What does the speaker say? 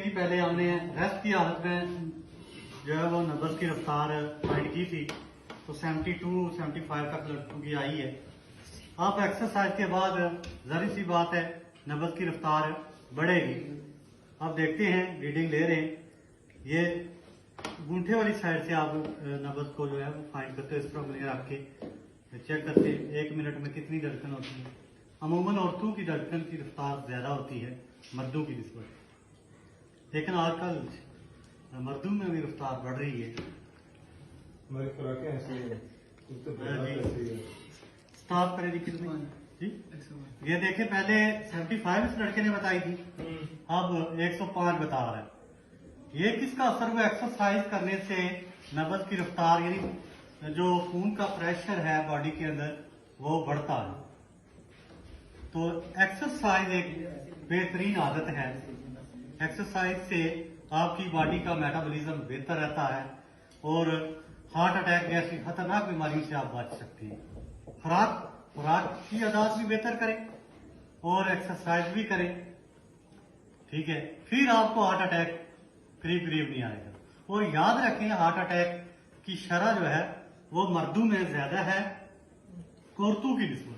जी पहले हमने रेस्ट की हालत में जो है वो नब्ज की रफ्तार फाइंड की थी, तो 72-75 तक लड़कों की आई है। अब एक्सरसाइज के बाद जरी सी बात है, नब्ज की रफ्तार बढ़ेगी। अब देखते हैं, रीडिंग ले रहे हैं। ये गूंठे वाली साइड से आप नब्ज को जो है वो फाइंड करते हो, इस पर उंगलियां रख के चेक करते हैं 1 मिनट में कितनी धड़कन होती है। अमूमन औरतों की धड़कन की रफ्तार ज्यादा होती है मर्दों की निस्बत, लेकिन आजकल मर्दों में भी रफ्तार बढ़ रही है। हमारी खुराकें ऐसी हैं, तो स्टार्ट करें जी कितनी जी। ये देखे पहले 75 इस लड़के ने बताई थी, अब 105 बता रहा है। ये किसका असर हुआ? एक्सरसाइज करने से नब्ज की रफ्तार यानी जो खून का प्रेशर है बॉडी के अंदर वो बढ़ता है। तो एक्सरसाइज एक बेहतरीन आदत है। एक्सरसाइज से आपकी बॉडी का मेटाबॉलिज्म बेहतर रहता है और हार्ट अटैक जैसी खतरनाक बीमारियों से आप बच सकते हैं। खुराक की आदत भी बेहतर करें और एक्सरसाइज भी करें, ठीक है, फिर आपको हार्ट अटैक करीब नहीं आएगा। और याद रखें, हार्ट अटैक की शरह जो है वो मर्दों में ज्यादा है औरतों की निस्बत।